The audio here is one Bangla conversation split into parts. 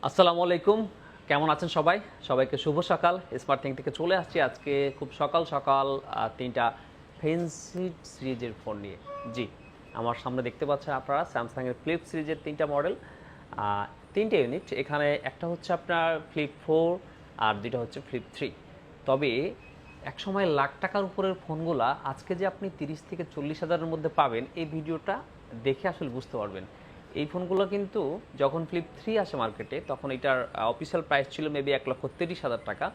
আসসালামু আলাইকুম। কেমন আছেন সবাই? সবাইকে শুভ সকাল। স্মার্ট থিং থেকে চলে আসছি আজকে খুব সকাল সকাল ৩টা ফেন্সি সিরিজের ফোন নিয়ে। জি, আমার সামনে দেখতে পাচ্ছেন আপনারা স্যামসাংয়ের ফ্লিপ সিরিজের ৩টা মডেল, ৩টে ইউনিট। এখানে একটা হচ্ছে আপনার ফ্লিপ 4 আর ২টা হচ্ছে ফ্লিপ 3। তবে একসময় লাখ টাকার উপরের ফোনগুলা আজকে যে আপনি ৩০ থেকে ৪০ হাজারের মধ্যে পাবেন, এই ভিডিওটা দেখে আসলে বুঝতে পারবেন। এই ফোনগুলো কিন্তু যখন ফ্লিপ 3 আসে মার্কেটে তখন এটার অফিসিয়াল প্রাইস ছিল মেবি ১,৩০,০০০ টাকা।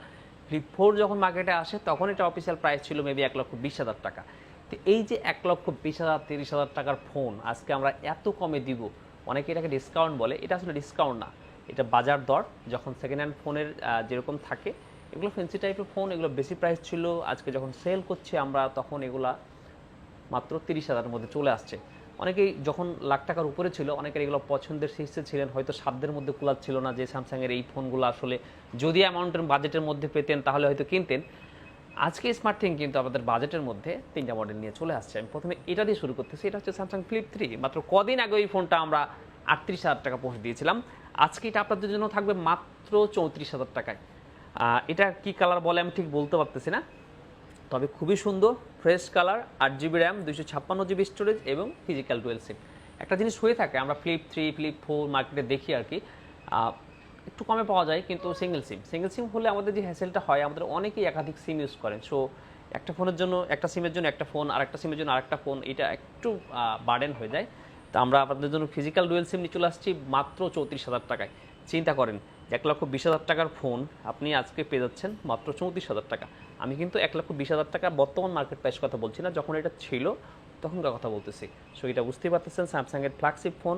ফ্লিপ 4 যখন মার্কেটে আসে তখন এটা অফিসিয়াল প্রাইস ছিল মেবি ১,২০,০০০ টাকা। তো এই যে ১,২০,০০০ ৩০,০০০ টাকার ফোন আজকে আমরা এত কমে দিব, অনেকে এটাকে ডিসকাউন্ট বলে, এটা আসলে ডিসকাউন্ট না, এটা বাজার দর। যখন সেকেন্ড হ্যান্ড ফোনের যেরকম থাকে, এগুলো ফেন্সি টাইপের ফোন, এগুলো বেশি প্রাইস ছিল, আজকে যখন সেল করছি আমরা তখন এগুলা মাত্র ৩০,০০০-এর মধ্যে চলে আসছে। অনেকেই যখন লাখ টাকার উপরে ছিল, অনেকের এগুলো পছন্দের শীর্ষে ছিলেন, হয়তো সাধ্যের মধ্যে কুলাচ্ছিল না যে স্যামসাংয়ের এই ফোনগুলো আসলে যদি অ্যামাউন্টের বাজেটের মধ্যে পেতেন তাহলে হয়তো কিনতেন। আজকে স্মার্ট থিং কিন্তু আমাদের বাজেটের মধ্যে ৩টা মডেল নিয়ে চলে আসছে। আমি প্রথমে এটা দিয়ে শুরু করতেছি। এটা হচ্ছে স্যামসাং ফ্লিপ 3। মাত্র কদিন আগে এই ফোনটা আমরা ৩৮,০০০ টাকা পোস্ট দিয়েছিলাম। আজকে এটা আপনাদের জন্য থাকবে মাত্র ৩৪,০০০ টাকায়। এটা কি কালার বলে আমি ঠিক বলতে পারতেছি না, তবে খুবই সুন্দর fresh colour, 8 GB RAM, 256 GB storage এবং ফিজিক্যাল ডুয়েল সিম। একটা জিনিস হয়ে থাকে, আমরা ফ্লিপ 3 ফ্লিপ 4 মার্কেটে দেখি আর কি, একটু কমে পাওয়া যায় কিন্তু সিঙ্গেল সিম হলে আমাদের যে হ্যাসেলটা হয়, আমাদের অনেকেই একাধিক সিম ইউজ করেন। সো একটা ফোনের জন্য, একটা সিমের জন্য একটা ফোন, আর একটা সিমের জন্য আরেকটা ফোন, এটা একটু বার্ডেন হয়ে যায়। তো আমরা আপনাদের জন্য ফিজিক্যাল ডুয়েল সিম নিয়ে চলে আসছি মাত্র ৩৪,০০০ টাকায়। চিন্তা করেন, ১,২০,০০০ টাকার ফোন আপনি আজকে পেয়ে যাচ্ছেন মাত্র ৩৪,০০০ টাকা। আমি কিন্তু ১,২০,০০০ টাকা বর্তমান মার্কেট প্রাইস কথা বলছি না, যখন এটা ছিল তখনকার কথা বলতেছি। সো এটা বুঝতেই পারতেছেন স্যামসাংয়ের ফ্ল্যাগশিপ ফোন।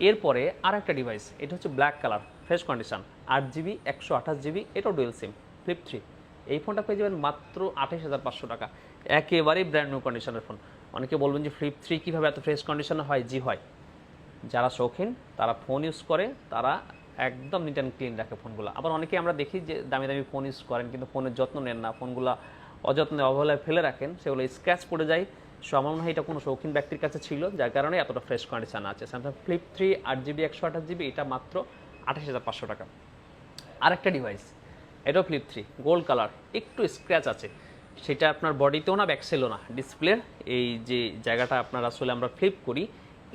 এরপরে আর একটা ডিভাইস, এটা হচ্ছে black colour, fresh condition, 8 GB 128 GB, এটাও ডুয়েল সিম, ফ্লিপ 3। এই ফোনটা পেয়ে যাবেন মাত্র ২৮,৫০০ টাকা, একেবারেই ব্র্যান্ড নিউ কন্ডিশনের ফোন। অনেকে বলবেন যে ফ্লিপ 3 কীভাবে এত ফ্রেশ কন্ডিশনে হয়? জি হয়। যারা শৌখিন, তারা ফোন ইউজ করে, তারা একদম নিট অ্যান্ড ক্লিন রাখে ফোনগুলো। আবার অনেকেই আমরা দেখি যে দামি দামি ফোন ইউজ করেন কিন্তু ফোনের যত্ন নেন না, ফোনগুলো অযত্নে অবহেলায় ফেলে রাখেন, সেগুলো স্ক্র্যাচ পড়ে যায়। সো আমার মনে হয় এটা কোনো শৌখিন ব্যক্তির কাছে ছিল, যার কারণে এতটা ফ্রেশ কন্ডিশন আছে। স্যামসাং ফ্লিপ 3 8 জিবি 128 জিবি, এটা মাত্র ২৮,৫০০ টাকা। আরেকটা ডিভাইস, এটাও ফ্লিপ 3, গোল্ড কালার, একটু স্ক্র্যাচ আছে, সেটা আপনার বডিতেও না ব্যাকসেলও না, ডিসপ্লের এই যে জায়গাটা আপনার আসলে আমরা ফ্লিপ করি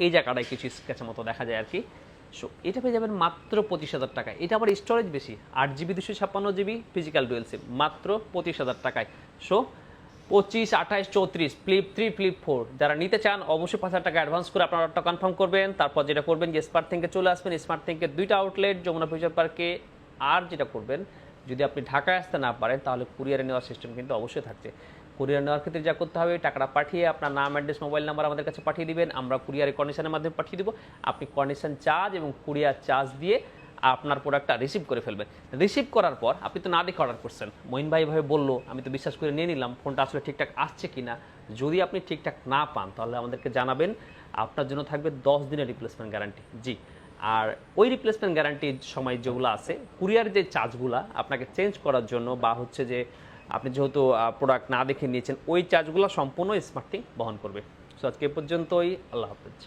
এই জায়গাটায় কিছু স্ক্র্যাচের মতো দেখা যায় আর কি। সো এটা পেয়ে যাবেন মাত্র ২৫,০০০ টাকায়। এটা আবার স্টোরেজ বেশি, 8 জিবি 256 জিবি, ফিজিক্যাল ডুয়েল সিম, মাত্র ২৫,০০০ টাকায়। সো 25, 28, 34 ফ্লিপ 3 ফ্লিপ 4 যারা নিতে চান অবশ্যই ৫,০০০ টাকা অ্যাডভান্স করে আপনার অর্ডারটা কনফার্ম করবেন। তারপর যেটা করবেন যে স্মার্ট থিংকে চলে আসবেন। স্মার্ট থিংকের 2টা আউটলেট যমুনা ফিউচার পার্কে। আর যেটা করবেন, যদি আপনি ঢাকায় আসতে না পারেন তাহলে কুরিয়ারে নেওয়ার সিস্টেম কিন্তু অবশ্যই থাকছে। কুরিয়ার নেওয়ার ক্ষেত্রে যা করতে হবে, টাকাটা পাঠিয়ে আপনার নাম, অ্যাড্রেস, মোবাইল নাম্বার আমাদের কাছে পাঠিয়ে দিবেন, আমরা কুরিয়ারে কন্ডিশনের মাধ্যমে পাঠিয়ে দিব। আপনি কন্ডিশন চার্জ এবং কুরিয়ার চার্জ দিয়ে আপনার প্রোডাক্টটা রিসিভ করে ফেলবেন। রিসিভ করার পর আপনি তো না দেখে অর্ডার করছেন, মঈন ভাই ভাবে বললো, আমি তো বিশ্বাস করে নিয়ে নিলাম, ফোনটা আসলে ঠিকঠাক আসছে কি না। যদি আপনি ঠিকঠাক না পান তাহলে আমাদেরকে জানাবেন, আপনার জন্য থাকবে 10 দিনের রিপ্লেসমেন্ট গ্যারান্টি। জি, আর ওই রিপ্লেসমেন্ট গ্যারান্টির সময় যেগুলো আছে, কুরিয়ার যে চার্জগুলো আপনাকে চেঞ্জ করার জন্য বা হচ্ছে যে আপনি যেহেতু প্রোডাক্ট না দেখে নিয়েছেন, ওই চার্জগুলো সম্পূর্ণ স্মার্ট থিং বহন করবে। সো আজকে এ পর্যন্তই, আল্লাহ হাফেজ।